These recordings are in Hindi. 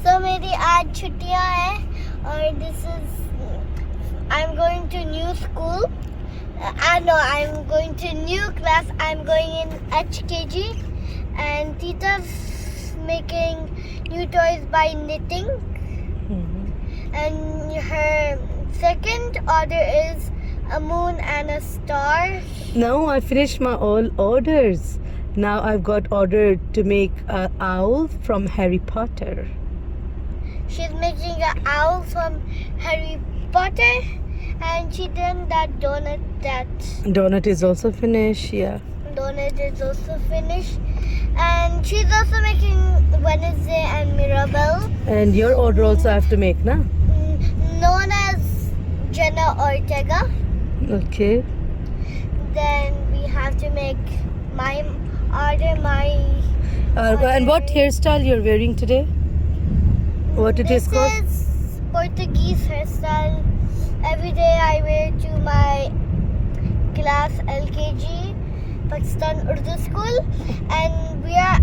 So मेरी आज छुट्टियां हैं और I'm going to new school. No, I'm going to new class. I'm going in HKG, and Tita's making new toys by knitting. And her second order is a moon and a star. Now I finished my all orders. Now I've got ordered to make an owl from Harry Potter. She's making an owl from Harry Potter, and she done that donut. That Donut is also finished, yeah. donut is also finished, and she's also making Wednesday and Mirabelle, And your order also I have to make, na? known as Jenna Ortega. Okay. Then we have to make my order. And what hairstyle you're wearing today? What it is This called? is Portuguese hairstyle. Every day I wear to my class LKG, Pakistan Urdu School, and we are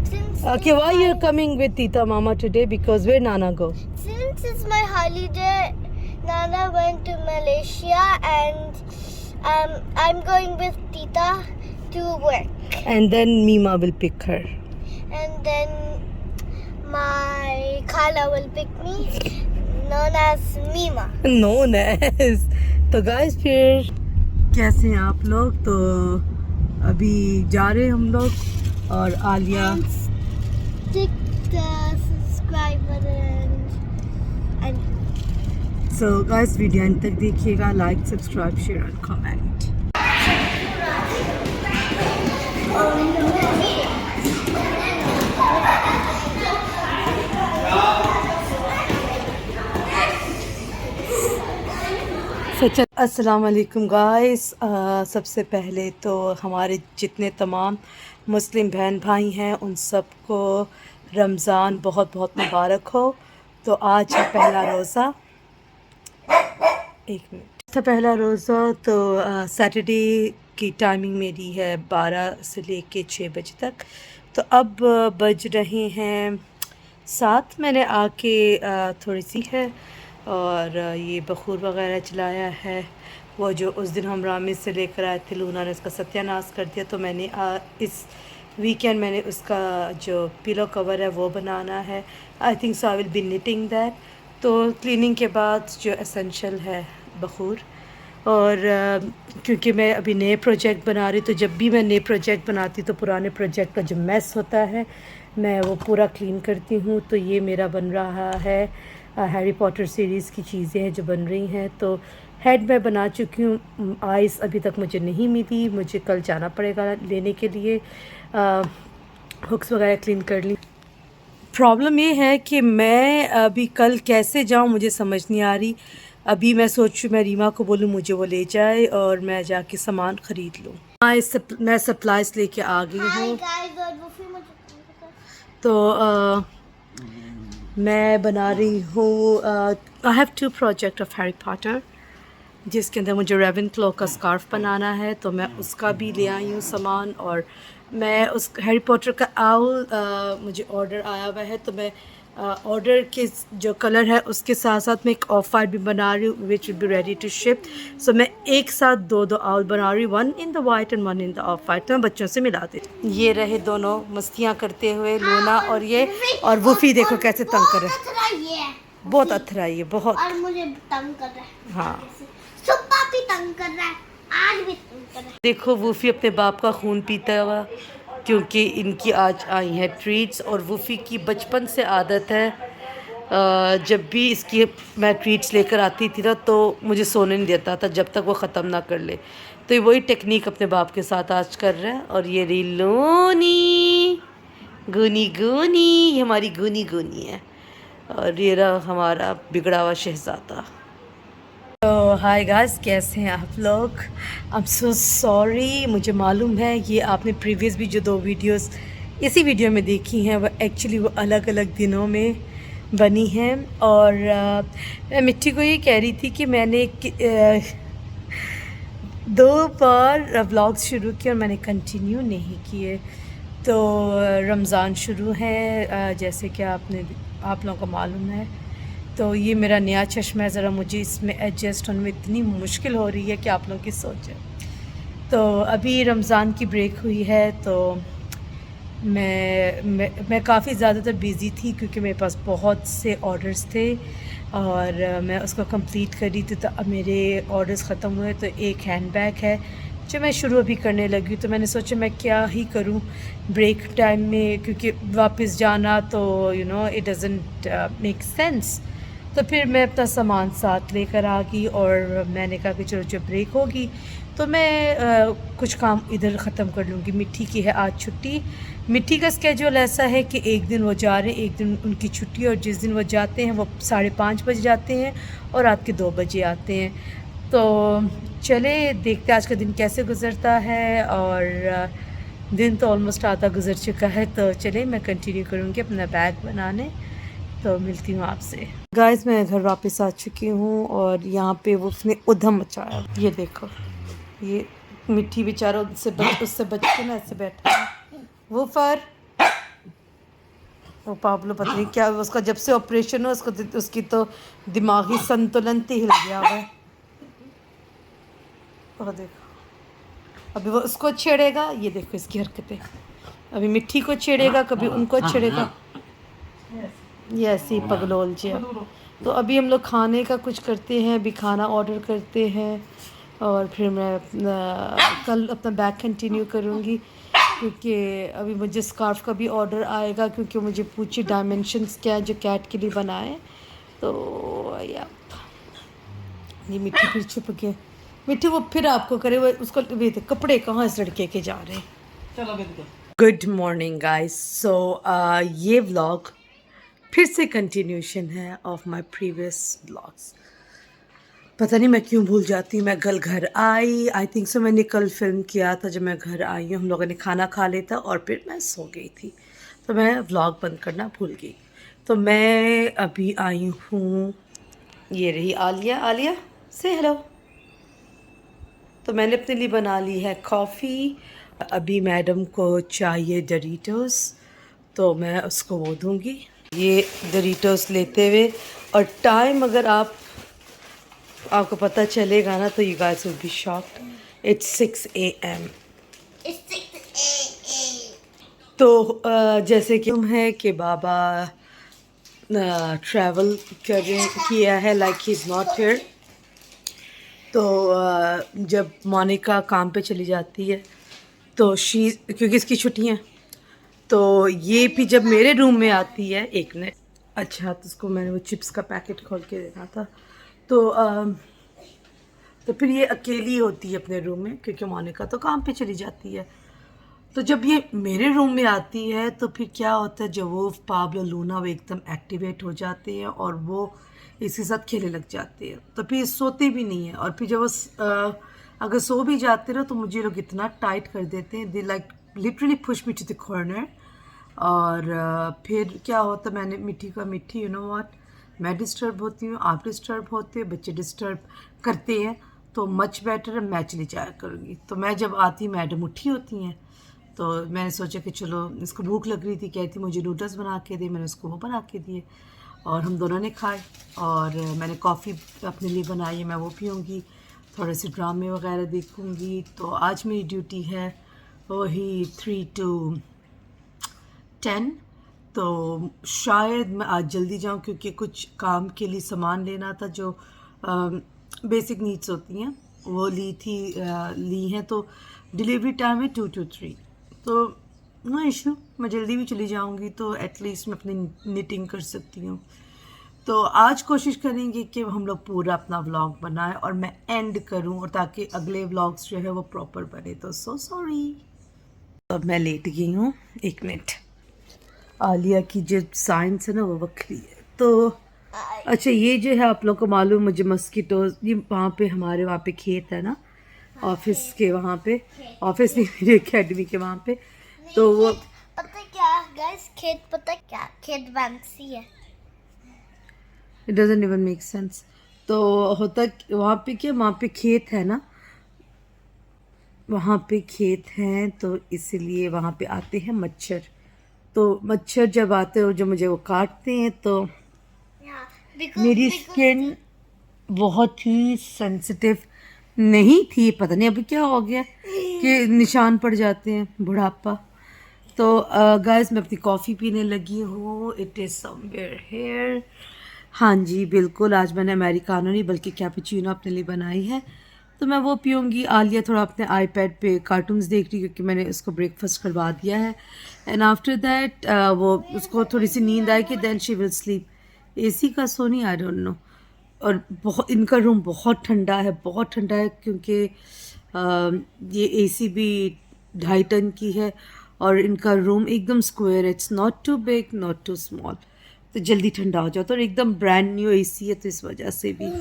since Okay, why you're coming with Tita Mama today? Because where Nana go? since it's my holiday, Nana went to Malaysia, and I'm going with Tita to work, And then Mima will pick her. and then my Khala will pick me, known as Mima. Known as. तो guys फिर कैसे हैं आप लोग? तो अभी जा रहे हैं हम लोग और Alia. And stick the subscribe button. And So guys video अंत तक देखिएगा. लाइक, सब्सक्राइब, शेयर और कमेंट. अस्सलाम वालेकुम गाइस. सबसे पहले तो हमारे जितने तमाम मुस्लिम बहन भाई हैं उन सबको रमज़ान बहुत बहुत मुबारक हो. तो आज है पहला रोज़ा. एक मिनट. पहला रोज़ा तो सैटरडे की टाइमिंग मेरी है 12 से लेके 6 बजे तक. तो अब बज रहे हैं 7. मैंने आके थोड़ी सी है और ये बखूर वगैरह चलाया है. वो जो उस दिन हम रामेस से लेकर आए थे, लूना ने उसका सत्यानाश कर दिया. तो मैंने इस वीकेंड मैंने उसका जो पिलो कवर है वो बनाना है. I think so I will be knitting that. तो क्लीनिंग के बाद जो एसेंशियल है बखूर. और क्योंकि मैं अभी नए प्रोजेक्ट बना रही, तो जब भी मैं नए प्रोजेक्ट बनाती तो पुराने प्रोजेक्ट का जो मैस होता है मैं वो पूरा क्लीन करती हूँ. तो ये मेरा बन रहा है हैरी पॉटर सीरीज़ की चीज़ें हैं जो बन रही हैं. तो हेड मैं बना चुकी हूँ. आइस अभी तक मुझे नहीं मिली. मुझे कल जाना पड़ेगा लेने के लिए. हुक्स वगैरह क्लीन कर ली. प्रॉब्लम ये है कि मैं अभी कल कैसे जाऊँ मुझे समझ नहीं आ रही. अभी मैं सोचूँ मैं रीमा को बोलूँ मुझे वो ले जाए और मैं जाके सामान ख़रीद लूँ. मैं सप्लाइज लेके आ गई हूँ. तो मैं बना रही हूँ. I have 2 project of Harry Potter जिसके अंदर मुझे रेवेनक्लॉ का स्कार्फ बनाना है. तो मैं उसका भी ले आई हूँ सामान. और मैं उस हैरी पॉटर का आउल मुझे ऑर्डर आया हुआ है. तो मैं ऑर्डर के जो कलर है उसके साथ साथ मैं एक ऑफ वाइट भी बना रही हूँ which will be ready to ship. So मैं एक साथ दो आउल बना रही हूँ, 1 in the white and 1 in the off white. तो मैं बच्चों से मिला देती. ये रहे दोनों मस्तियाँ करते हुए, लूना और ये. और वुफ़ी देखो कैसे तंग कर रहे हैं. बहुत अथरा है ये, बहुत. और मुझे तंग कर रहा है. हाँ, सुप्पा भी तंग कर रहा है, आज भी तंग कर रहा है. देखो वूफ़ी अपने बाप का खून पीता हुआ क्योंकि इनकी आज आई हैं ट्रीट्स. और वूफ़ी की बचपन से आदत है जब भी इसकी मैं ट्रीट्स लेकर आती थी ना तो मुझे सोने नहीं देता था जब तक वो ख़त्म ना कर ले. तो ये वही टेक्निक अपने बाप के साथ आज कर रहा है. और ये रही लोनी गुनी गुनी, ये हमारी गुनी गुनी है. और ये रहा हमारा बिगड़ा हुआ शहज़ादा. तो हाय गाइस, कैसे हैं आप लोग? I am so sorry. मुझे मालूम है ये आपने प्रीवियस भी जो 2 वीडियोस इसी वीडियो में देखी हैं वो एक्चुअली वो अलग अलग दिनों में बनी हैं. और मैं मिट्टी को ये कह रही थी कि मैंने 2 बार व्लॉग्स शुरू किए और मैंने कंटिन्यू नहीं किए. तो रमज़ान शुरू है, जैसे कि आप लोगों को मालूम है। तो ये मेरा नया चश्मा है, ज़रा मुझे इसमें एडजस्ट होने में इतनी मुश्किल हो रही है कि आप लोगों की सोच है। तो अभी रमज़ान की ब्रेक हुई है, तो मैं काफ़ी ज़्यादातर बिज़ी थी क्योंकि मेरे पास बहुत से ऑर्डर्स थे और मैं उसको कंप्लीट कर रही थी। तो अब मेरे ऑर्डर्स ख़त्म हुए, तो एक हैंडबैग है जो मैं शुरू अभी करने लगी। तो मैंने सोचा मैं क्या ही करूं ब्रेक टाइम में, क्योंकि वापस जाना तो इट डज़न्ट मेक सेंस। तो फिर मैं अपना सामान साथ लेकर आ गई और मैंने कहा कि चलो जब ब्रेक होगी तो मैं कुछ काम इधर ख़त्म कर लूँगी। मिट्टी की है आज छुट्टी। मिट्टी का स्केड्यूल ऐसा है कि एक दिन वो जा रहे हैं, एक दिन उनकी छुट्टी है, और जिस दिन वो जाते हैं वो 5:30 बजे जाते हैं और रात के 2 बजे आते हैं। तो चले देखते हैं आज का दिन कैसे गुज़रता है, और दिन तो ऑलमोस्ट आधा गुज़र चुका है। तो चले मैं कंटिन्यू करूँगी अपना बैग बनाने। तो मिलती हूँ आपसे। गाइस मैं घर वापस आ चुकी हूँ और यहाँ पे वो उसने उधम मचाया। ये देखो, ये मिट्टी बेचारा उससे बच के ना ऐसे बैठा है। वो पाब्लो पता नहीं क्या उसका, जब से ऑपरेशन हो उसकी तो दिमागी संतुलन ही हिल गया हुआ है। और देखो अभी वो उसको छेड़ेगा, ये देखो इसकी हरकतें। अभी मिट्टी को छेड़ेगा, कभी उनको छेड़ेगा। ये ऐसी पगलोल जी है। तो अभी हम लोग खाने का कुछ करते हैं, अभी खाना ऑर्डर करते हैं और फिर मैं कल अपना बैग कंटिन्यू करूँगी, क्योंकि अभी मुझे स्कार्फ का भी ऑर्डर आएगा, क्योंकि मुझे पूछी डायमेंशंस क्या है जो कैट के लिए बनाए। तो या ये मिट्टी फिर छुप गई। मिट्टी वो फिर आपको करे, वो उसको कपड़े कहाँ इस लड़के के जा रहे हैं। चलो गुड मॉर्निंग गाइस। सो ये व्लॉग फिर से कंटिन्यूशन है ऑफ माय प्रीवियस व्लॉग्स। पता नहीं मैं क्यों भूल जाती हूँ। मैं कल घर आई, आई थिंक सो मैंने कल फिल्म किया था। जब मैं घर आई हूँ हम लोगों ने खाना खा लिया था और फिर मैं सो गई थी, तो मैं व्लॉग बंद करना भूल गई। तो मैं अभी आई हूँ, ये रही आलिया। आलिया से हेलो। तो मैंने अपने लिए बना ली है कॉफ़ी। अभी मैडम को चाहिए डोरिटोस, तो मैं उसको वो दूँगी। ये डोरिटोस लेते हुए, और टाइम अगर आपको पता चलेगा ना तो you guys will be shocked. It's 6 AM। तो जैसे कि है कि बाबा ट्रैवल किया है, like he is not here. तो जब मोनिका काम पे चली जाती है तो क्योंकि इसकी छुट्टियाँ, तो ये भी जब मेरे रूम में आती है, एक ने अच्छा तो उसको मैंने वो चिप्स का पैकेट खोल के देना था। तो फिर ये अकेली होती है अपने रूम में, क्योंकि मोनिका तो काम पे चली जाती है। तो जब ये मेरे रूम में आती है तो फिर क्या होता है, जब वो पाब्लो लूना वो एकदम एक्टिवेट हो जाते हैं और वो इसके साथ खेलने लग जाते हैं। तो फिर सोते भी नहीं है, और फिर जब वो अगर सो भी जाते ना तो मुझे लोग इतना टाइट कर देते हैं, they like literally push me to the corner. और फिर क्या होता, मैंने मिट्टी यू नो व्हाट, मैं डिस्टर्ब होती हूँ, आप डिस्टर्ब होते हैं, बच्चे डिस्टर्ब करते हैं, तो मच बेटर मैं चली जाया करूँगी। तो मैं जब आती मैडम उठी होती हैं, तो मैंने सोचा कि चलो इसको भूख लग रही थी, कहती मुझे नूडल्स बना के दे, मैंने उसको वो बना के दिए और हम दोनों ने खाए। और मैंने कॉफ़ी अपने लिए बनाई है, मैं वो पीऊँगी, थोड़े से ड्रामे वगैरह देखूँगी। तो आज मेरी ड्यूटी है वही 3 to 10। तो शायद मैं आज जल्दी जाऊँ, क्योंकि कुछ काम के लिए सामान लेना था जो बेसिक नीड्स होती हैं वो ली हैं। तो डिलीवरी टाइम है 2 to 3। तो नो इशू, मैं जल्दी भी चली जाऊंगी तो एटलीस्ट मैं अपनी निटिंग कर सकती हूँ। तो आज कोशिश करेंगे कि हम लोग पूरा अपना व्लॉग बनाएं और मैं एंड करूँ, और ताकि अगले व्लॉग्स जो है वो प्रॉपर बने। तो सो सॉरी। अब मैं लेट गई हूँ, 1 मिनट। आलिया की जो साइंस है ना वो वक्री है। तो अच्छा ये जो है आप लोग को मालूम, मुझे मस्कीटोज, ये वहाँ पे हमारे वहाँ पे खेत है ना, ऑफिस के वहाँ पे, ऑफिस नहीं मेरी एकेडमी के वहाँ पे। तो वो पता क्या गाइस, खेत पता क्या, खेत फैंसी है। It doesn't even make sense. तो होता वहाँ पे क्या, वहाँ पे खेत है ना, वहाँ पे खेत हैं तो इसीलिए वहाँ पे आते हैं मच्छर। तो मच्छर जब आते हैं और जो मुझे वो काटते हैं तो Yeah, मेरी स्किन बहुत ही सेंसिटिव नहीं थी, पता नहीं अभी क्या हो गया कि निशान पड़ जाते हैं, बुढ़ापा। तो गाइस मैं अपनी कॉफ़ी पीने लगी हूँ। It is somewhere here. हाँ जी बिल्कुल, आज मैंने अमेरिकानो नहीं बल्कि कैपुचिनो अपने लिए बनाई है, तो मैं वो पीऊँगी। आलिया थोड़ा अपने आईपैड पे कार्टून्स देख रही क्योंकि मैंने उसको ब्रेकफास्ट करवा दिया है। एंड आफ्टर दैट वो उसको थोड़ी सी नींद आएगी, then she will sleep. AC का सोनी आई डोंट नो। और बहुत इनका रूम बहुत ठंडा है, बहुत ठंडा है क्योंकि ये एसी भी 2.5 टन की है और इनका रूम एकदम स्क्वायर है। It's not too big not too small, तो जल्दी ठंडा हो जाता है। और एकदम ब्रांड न्यू एसी है तो इस वजह से भी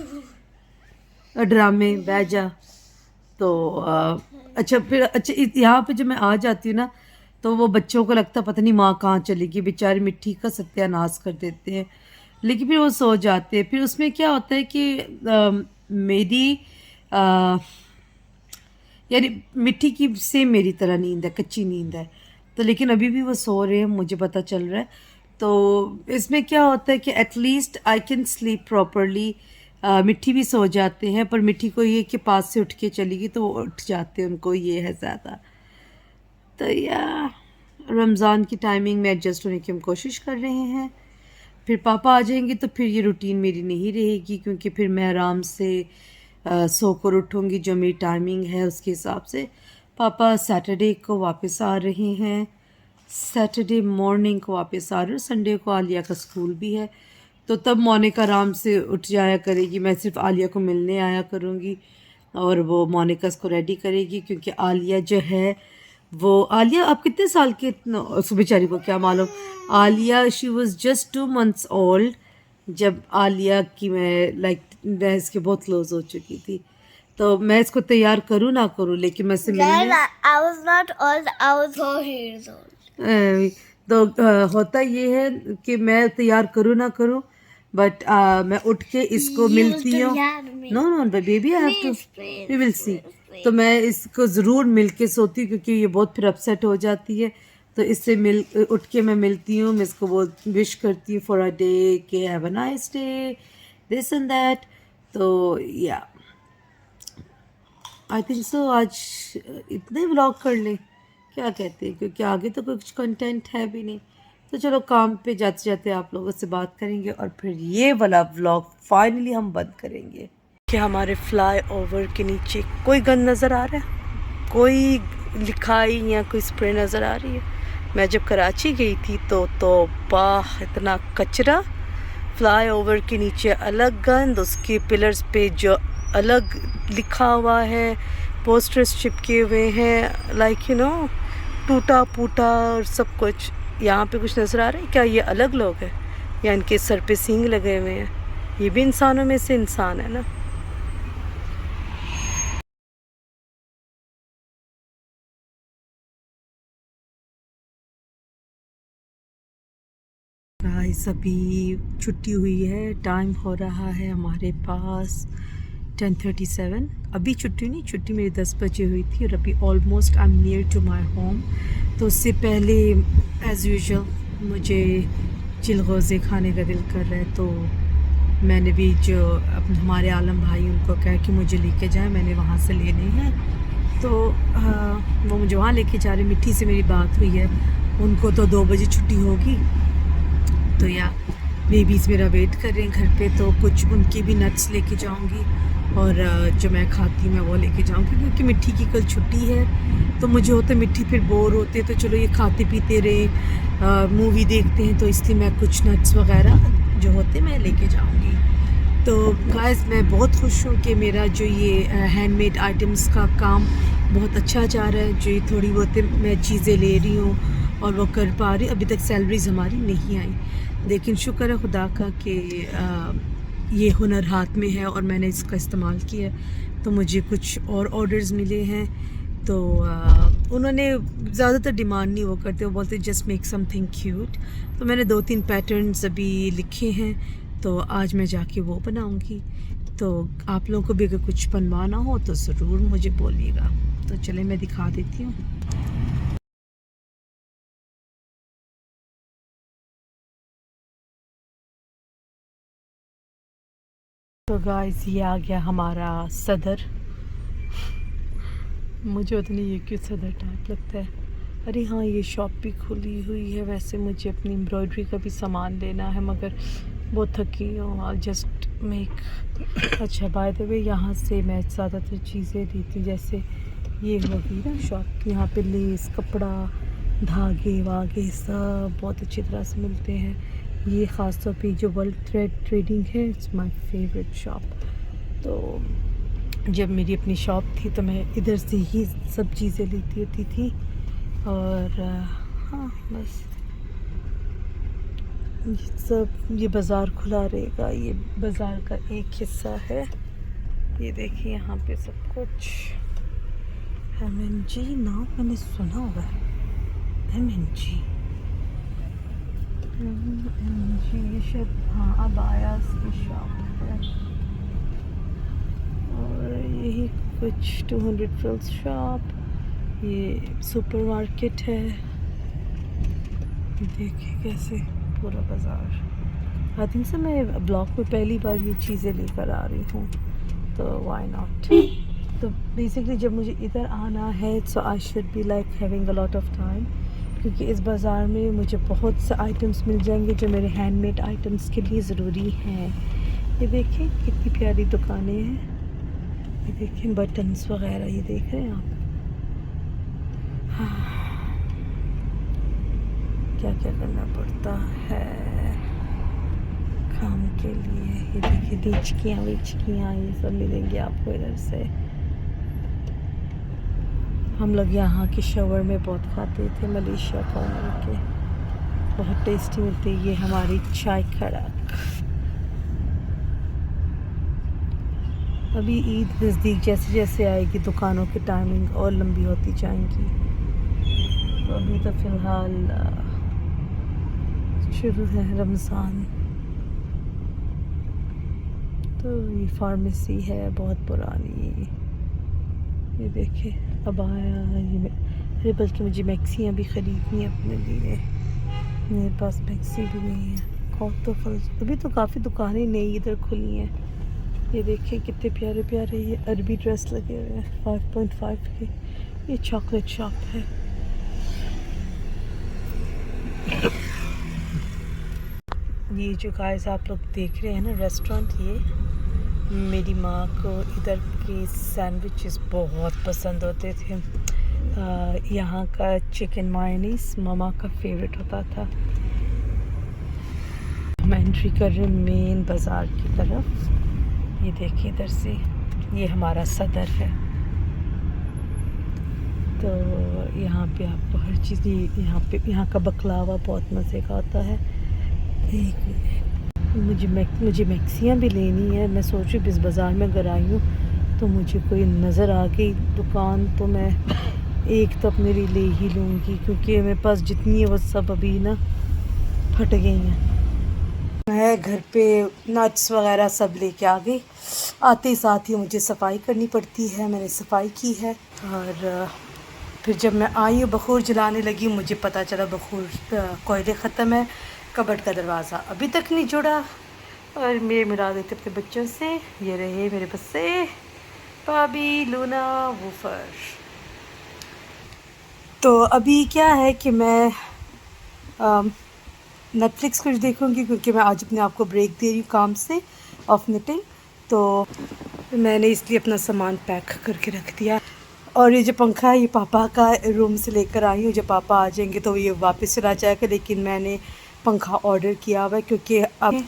ड्रामे बह जा। तो अच्छा फिर अच्छा यहाँ पे जब मैं आ जाती हूँ ना तो वो बच्चों को लगता पता नहीं माँ कहाँ चली गई, बेचारी मिट्टी का सत्यानाश कर देते हैं, लेकिन फिर वो सो जाते हैं। फिर उसमें क्या होता है कि मेरी यानी मिट्टी की से मेरी तरह नींद है, कच्ची नींद है। तो लेकिन अभी भी वो सो रहे हैं, मुझे पता चल रहा है। तो इसमें क्या होता है कि at least I can sleep properly. मिट्टी भी सो जाते हैं, पर मिट्टी को ये कि पास से उठ के चलेगी तो वो उठ जाते हैं, उनको ये है ज़्यादा। तो या रमज़ान की टाइमिंग में एडजस्ट होने की हम कोशिश कर रहे हैं। फिर पापा आ जाएंगे तो फिर ये रूटीन मेरी नहीं रहेगी क्योंकि फिर मैं आराम से सो कर उठूँगी, जो मेरी टाइमिंग है उसके हिसाब से। पापा सैटरडे को वापस आ रहे हैं, सैटरडे मॉर्निंग को वापस आ रहे हैं। संडे को आलिया का स्कूल भी है, तो तब मोनिका आराम से उठ जाया करेगी। मैं सिर्फ आलिया को मिलने आया करूँगी और वो मोनिका को रेडी करेगी क्योंकि आलिया जो है वो आलिया आप कितने साल के, उस बेचारी को क्या मालूम। Alia she was just 2 months old जब आलिया की मैं इसके बहुत क्लोज हो चुकी थी। तो मैं इसको तैयार करूँ ना करूँ लेकिन मैं इससे मिलने I was not old, I was 4 years old. तो होता ये है कि मैं तैयार करूँ ना करूँ बट मैं उठ के इसको मिलती हूँ। No no baby I have to, we will see. तो मैं इसको ज़रूर मिल के सोती हूँ क्योंकि ये बहुत फिर अपसेट हो जाती है। तो इससे उठ के मैं मिलती हूँ, मैं इसको बहुत विश करती हूँ फॉर अ डे कि have a nice day this and that. तो या आई थिंक सो आज इतने व्लॉग कर लें, क्या कहते हैं, क्योंकि आगे तो कुछ कंटेंट है भी नहीं। तो चलो काम पे जाते जाते आप लोगों से बात करेंगे और फिर ये वाला व्लॉग फाइनली हम बंद करेंगे। क्या हमारे फ्लाई ओवर के नीचे कोई गंद नज़र आ रहा है, कोई लिखाई या कोई स्प्रे नज़र आ रही है? मैं जब कराची गई थी तो बाह इतना कचरा, फ्लाई ओवर के नीचे अलग गंद, उसके पिलर्स पे जो अलग लिखा हुआ है, पोस्टर्स चिपके हुए हैं, लाइक यू नो टूटा फूटा और सब कुछ। यहाँ पे कुछ नज़र आ रहा है क्या? ये अलग लोग हैं या इनके सर पे सींग लगे हुए हैं? ये भी इंसानों में से इंसान है ना। गाइस अभी छुट्टी हुई है, टाइम हो रहा है हमारे पास 10:37। अभी छुट्टी नहीं, छुट्टी मेरी 10 बजे हुई थी और अभी almost I am near to my home. तो उससे पहले एज़ यूजुअल मुझे चिलगोज़े खाने का दिल कर रहा है, तो मैंने भी जो हमारे आलम भाई उनको कहा कि मुझे लेके जाए, मैंने वहाँ से लेने हैं। तो वो मुझे वहाँ लेके जा रहे। मिट्टी से मेरी बात हुई है, उनको तो 2 बजे छुट्टी होगी, तो या बेबीज़ मेरा वेट कर रहे हैं घर पे। तो कुछ उनके भी नट्स लेके जाऊंगी और जो मैं खाती हूँ मैं वो लेके जाऊंगी क्योंकि मिट्टी की कल छुट्टी है। तो मुझे होता मिट्टी फिर बोर होते, तो चलो ये खाते पीते रहे, मूवी देखते हैं, तो इसलिए मैं कुछ नट्स वगैरह जो होते मैं लेके जाऊंगी। तो गाइस मैं बहुत खुश हूँ कि मेरा जो ये हैंडमेड आइटम्स का काम बहुत अच्छा जा रहा है। जो ये थोड़ी बहुत मैं चीज़ें ले रही हूँ और वो कर पा रही। अभी तक सैलरीज हमारी नहीं आई, लेकिन शुक्र है खुदा का कि ये हुनर हाथ में है और मैंने इसका इस्तेमाल किया, तो मुझे कुछ और ऑर्डर्स मिले हैं। तो उन्होंने ज़्यादातर डिमांड नहीं वो करते, वो बोलते जस्ट मेक समथिंग क्यूट। तो मैंने 2-3 पैटर्न्स अभी लिखे हैं, तो आज मैं जाके वो बनाऊंगी। तो आप लोगों को भी अगर कुछ बनवाना हो तो ज़रूर मुझे बोलिएगा। तो चले मैं दिखा देती हूँ। तो गाइस ये आ गया हमारा सदर। मुझे पता नहीं ये क्यों सदर टाइप लगता है। अरे हाँ, ये शॉप भी खुली हुई है। वैसे मुझे अपनी एम्ब्रॉयडरी का भी सामान लेना है मगर बहुत थकी हूँ। आई जस्ट मेक अच्छा बाय द वे यहाँ से मैं ज़्यादातर चीज़ें लेती हूँ, जैसे ये होगी ना शॉप, यहाँ पे लेस, कपड़ा, धागे वागे सब बहुत अच्छी तरह से मिलते हैं। ये ख़ास तौर पे जो वर्ल्ड थ्रेड ट्रेडिंग है, इट्स माय फेवरेट शॉप। तो जब मेरी अपनी शॉप थी तो मैं इधर से ही सब चीज़ें लेती होती थी। और हाँ बस ये सब, ये बाज़ार खुला रहेगा, ये बाज़ार का एक हिस्सा है। ये देखिए यहाँ पे सब कुछ। MNG नाम मैंने सुना हुआ है, MNG ये शायद हाँ अब आया की शॉप है। और यही कुछ 200 फिल्स शॉप, ये सुपरमार्केट है। देखिए कैसे पूरा बाज़ार। आई थिंक से मैं ब्लॉग में पहली बार ये चीज़ें लेकर आ रही हूँ, तो व्हाई नॉट। तो बेसिकली जब मुझे इधर आना है so I should be like having a lot of time, क्योंकि इस बाज़ार में मुझे बहुत से आइटम्स मिल जाएंगे जो मेरे हैंडमेड आइटम्स के लिए ज़रूरी हैं। ये देखें कितनी प्यारी दुकानें हैं। ये देखें बटन्स वगैरह, ये देख रहे हैं आप। हाँ, क्या क्या करना पड़ता है काम के लिए। ये देखिए लीचकियाँ ये सब मिलेंगी आपको इधर से। हम लोग यहाँ के शवर में बहुत खाते थे, मलेशिया कॉर्नर के, बहुत टेस्टी मिलते। ये हमारी चाय खड़क। अभी ईद नज़दीक जैसे जैसे आएगी दुकानों की टाइमिंग और लंबी होती जाएंगी। तो अभी तो फ़िलहाल शुरू है रमज़ान। तो ये फार्मेसी है बहुत पुरानी। ये देखे अब आया ये। अरे बल्कि मुझे मैक्सियाँ भी ख़रीदनी है अपने लिए, मेरे पास मैक्सी भी नहीं है। कौन तो फल, अभी तो काफ़ी दुकानें नई इधर खुली हैं। ये देखिए कितने प्यारे प्यारे ये अरबी ड्रेस लगे हुए हैं 5.5 के। ये चॉकलेट शॉप है। ये जो गाइस आप लोग देख रहे हैं ना रेस्टोरेंट, ये मेरी माँ को इधर के सैंडविचेस बहुत पसंद होते थे। यहाँ का चिकन मायोनीज मामा का फेवरेट होता था। मैं एंट्री कर रही हूँ मेन बाज़ार की तरफ। ये देखिए इधर से ये हमारा सदर है। तो यहाँ पे आपको हर चीज़, यहाँ का बकलावा बहुत मज़े का होता है। एक मुझे मैक्सियाँ भी लेनी है। मैं सोच रही इस बाज़ार में अगर आई हूँ तो मुझे कोई नज़र आ गई दुकान तो मैं एक तो अपने लिए ले ही लूँगी, क्योंकि मेरे पास जितनी है वो सब अभी ना फट गई हैं। मैं घर पे नट्स वगैरह सब लेके आ गई। आते ही साथ ही मुझे सफाई करनी पड़ती है, मैंने सफाई की है। और फिर जब मैं आई और बखूर जलाने लगी, मुझे पता चला बखूर कोयले ख़त्म है। कबर्ड का दरवाज़ा अभी तक नहीं जुड़ा और मेरे मिला देते अपने बच्चों से। ये रहे मेरे बच्चे, भाभी, लूना, वूफर। तो अभी क्या है कि मैं नेटफ्लिक्स कुछ देखूँगी, क्योंकि मैं आज अपने आप को ब्रेक दे रही हूँ काम से, ऑफ निटिंग। तो मैंने इसलिए अपना सामान पैक करके रख दिया। और ये जो पंखा है ये पापा का रूम से लेकर आई हूँ। जब पापा आ जाएंगे तो ये वापस चला जाएगा, लेकिन मैंने पंखा ऑर्डर किया हुआ है, क्योंकि अब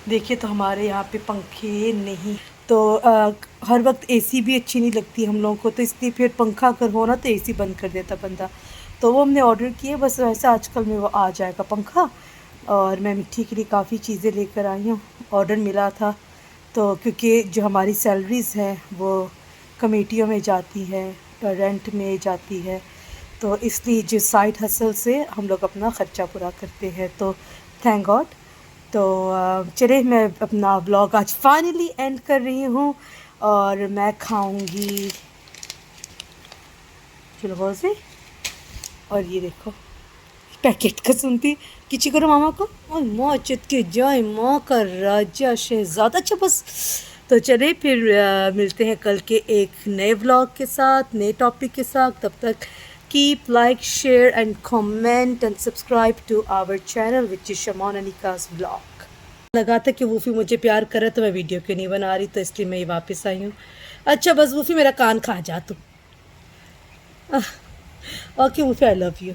देखिए तो हमारे यहाँ पे पंखे नहीं, तो हर वक्त एसी भी अच्छी नहीं लगती हम लोगों को, तो इसलिए फिर पंखा अगर हो ना तो एसी बंद कर देता बंदा। तो वो हमने ऑर्डर किए, बस वैसे आजकल में वो आ जाएगा पंखा। और मैं मिट्टी के लिए काफ़ी चीज़ें लेकर आई हूँ, ऑर्डर मिला था। तो क्योंकि जो हमारी सैलरीज़ हैं वो कमेटियों में जाती है, रेंट में जाती है, तो इसलिए जो साइड हसल से हम लोग अपना ख़र्चा पूरा करते हैं। तो थैंक गॉड तो चलिए मैं अपना व्लॉग आज फाइनली एंड कर रही हूँ और मैं खाऊंगी चलो से। और ये देखो पैकेट का सुनती किची करो मामा को और माँ चित के जाए माँ का राजा शहजादा। अच्छा बस तो चलिए फिर मिलते हैं कल के एक नए व्लॉग के साथ नए टॉपिक के साथ। तब तक keep like share and comment and subscribe to our channel which is शमान अनिकास व्लॉग। लगा था कि वूफी मुझे प्यार करे तो मैं वीडियो क्यों नहीं बना रही, तो इसलिए मैं ये वापस आई हूँ। अच्छा बस वूफी मेरा कान खा जा तू। Okay Woofy I love you.